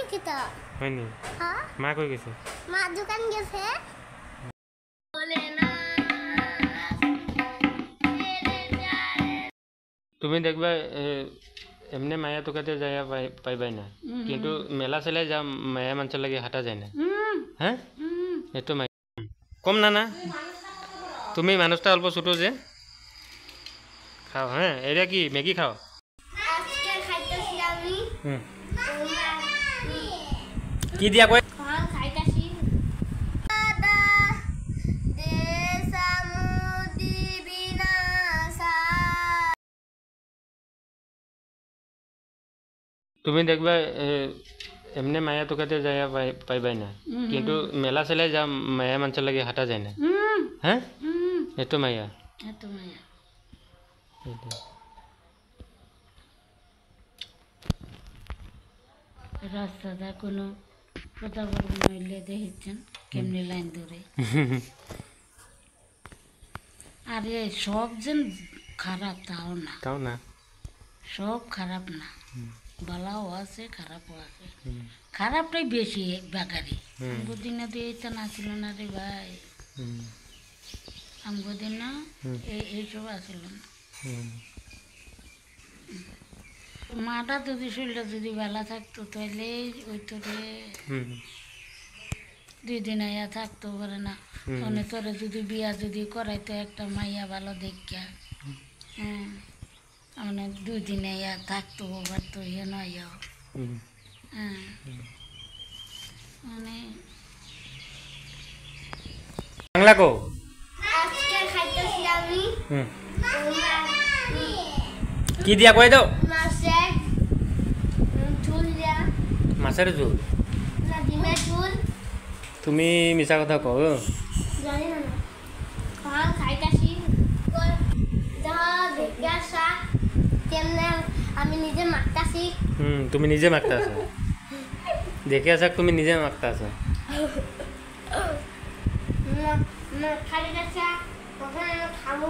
লিখিত হয়নি মা কই গেছে মা দোকান গেছে তুমি দেখবা এমনি মায়া তোকাতে যায় পাইবাই না কিন্তু মেলা চেলায় যা মায়া মানুষের লাগে হাঁটা যায় না হ্যাঁ এটো মায়া কম না না তুমি মানুষটা অল্প ছোট যে খাও হ্যাঁ এটা কি ম্যাগি খাও কি দিয়া কয় তুমি দেখবা এমনি মায়া তোকাতে যায় পাইবাই না কিন্তু মেলা চেলায় যা মায়া মানুষের লাগে হাঁটা যায় না হ্যাঁ এটো মায়া রাস্তাটা কোনো কথা বলবো নইলে দেখেছেন কেমনি লাইন ধরে আরে সব যেন খারাপ তাও না সব খারাপ না ভালোও আছে খারাপও আছে খারাপটাই বেশি বাগারি আমগো দিনে তো এইটা না ছিল না রে ভাই আমগো দিন না এইসব আসিল না মাটা যদি শরীরটা যদি বেলা থাকতো তাহলে ওই তো রে 2 দিন আয়া থাকতো পারে না মানে তোরে যদি বিয়া যদি করাইতো একটা মাইয়া ভালো দেখা হ্যাঁ মানে 2 দিন আয়া থাকতো পারতো ইয়ে নয় হ্যাঁ মানে বাংলা কো আজকে খাইতেছি আমি কি দিয়া কই দাও মাছের ঝোল না ডিমের ঝোল তুমি মিছা কথা কও জানি না খান খাইতেছি যা জিজ্ঞাসা কেমনে আমি নিজে মাখতাছি তুমি নিজে মাখতা আছো দেখে আছো তুমি নিজে মাখতা আছো না খালি যাচ্ছে তখন আমি খাবো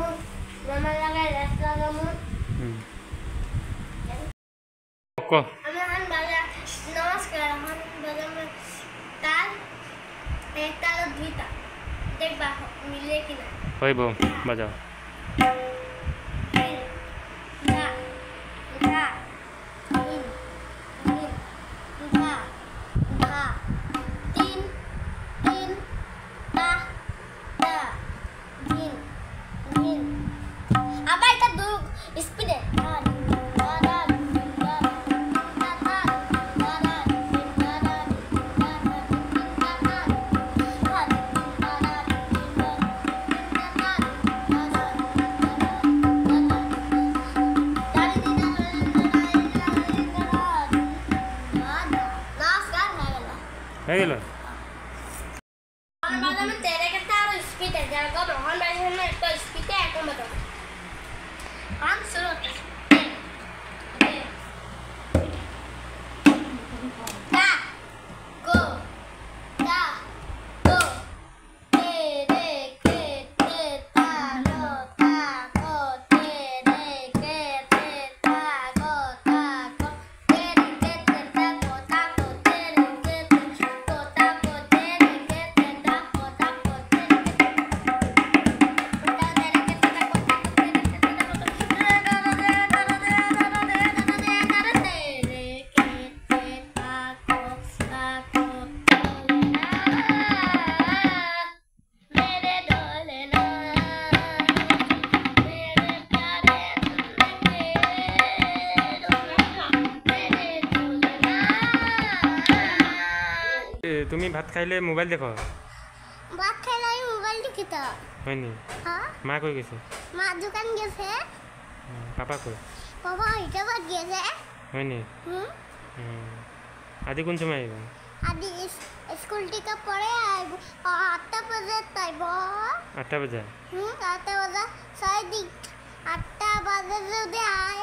আমার লাগায় রেস্ট লাগাবো আমি এখন বাজা নমস্কার এখন বাজাবো তাল একটা আর দুইটা দেখবা মিলে কিনা হইব বাজাও আবার এটা স্পিডে হয়ে গেল তেরে কাছে আরো স্পিডে যার গো রহন বাড়ি হল একটা স্পিডে এখন বাজাবো আন শুরু তুমি ভাত খাইলে মোবাইল দেখো ভাত খাইলে আমি মোবাইল দেখিত হয়নি হ্যাঁ মা কই গেছে মা দোকান গেছে পাপা কই বাবা হিসাবাত গেছে হয়নি আদি কোন সময় আইব আদি স্কুল থেকে পরে আইব 8টা বাজে তাইব 8টা বাজে 8টা বাজে সাইদিক 8টা বাজে যদি আয়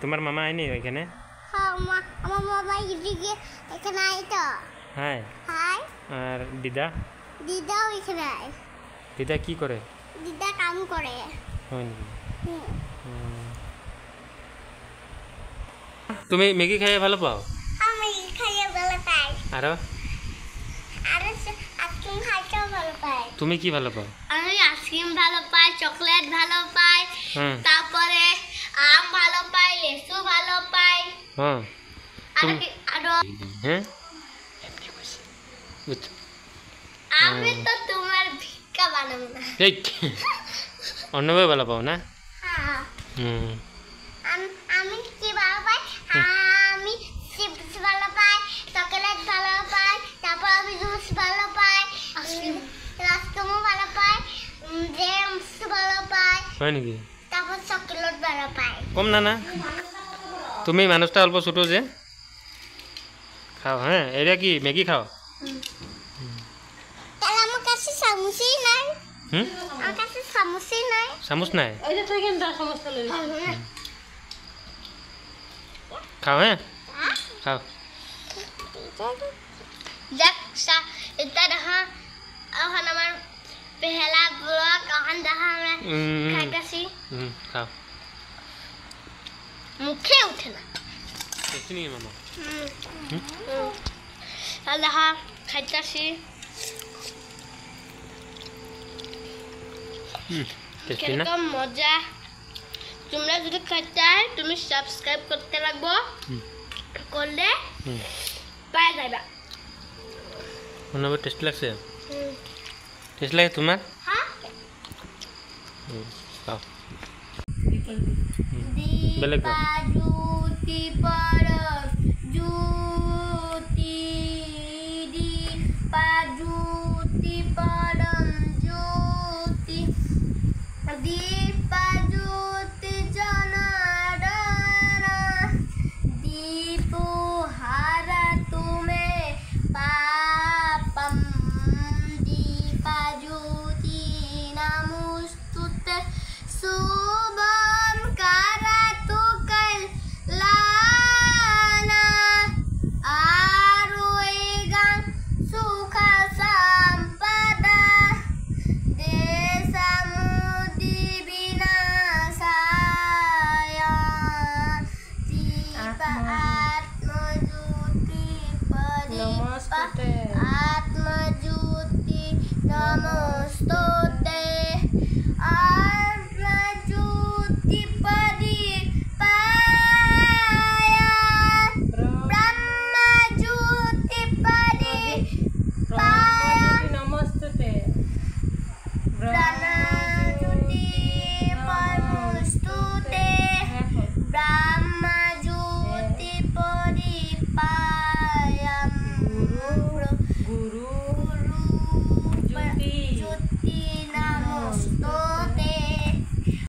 তোমার মামা আইনি ওইখানে হ্যাঁ আমার মামা এদিকে এখানে আয় তো হাই হাই আর দিদাও এখানে আয় দিদা কি করে দিদা কাম করে হয় নাকি তুমি মেগি খাই ভালো পাও আমি খাইয়ে ভালো পাই আর আর আইসক্রিম খাইতেও ভালো পাই তুমি কি ভালো পাও আমি আইসক্রিম ভালো পাই চকলেট ভালো পাই হুম তারপরে আম ভালো পাই লেসু ভালো পাই হ্যাঁ আর কি আর হ্যাঁ আমি তো তোমার ভিক্ষা বানাবো না এই অন্যভাবে ভালো পাও না হ্যাঁ হুম আমি কি ভালো পাই আমি চিপস ভালো পাই চকলেট ভালো পাই তারপর আমি জুস ভালো পাই রাস্কমো ভালো পাই জেমস ভালো পাই হয় নাকি তারপর চকলেট ভালো পাই কম না তুমি মানুষটা অল্প ছোটো যে খাও হ্যাঁ এটা কি ম্যাগি খাও তাহলে আমার কাছে চামচই নাই হুম আমার কাছে চামচই নাই চামচ নাই ওই যে তুই কিন্তু সমস্যা লই খাও হ্যাঁ খাও দেখ এটা দেখা এখন আমার পেহলা ব্লগ এখন দেখা আমরা খাইতেছি খাও মুখে উঠে না টেস্টি নেই মামা তাহলে দেখা খাইতেছি টেস্টি না কিরকম মজা তোমরা যদি খাইতে হয় তুমি সাবস্ক্রাইব করতে লাগবো করলে পাই যাবা অন্যভাবে টেস্টি লাগছে টেস্ট লাগে তোমার হ্যাঁ খাও বেলেগ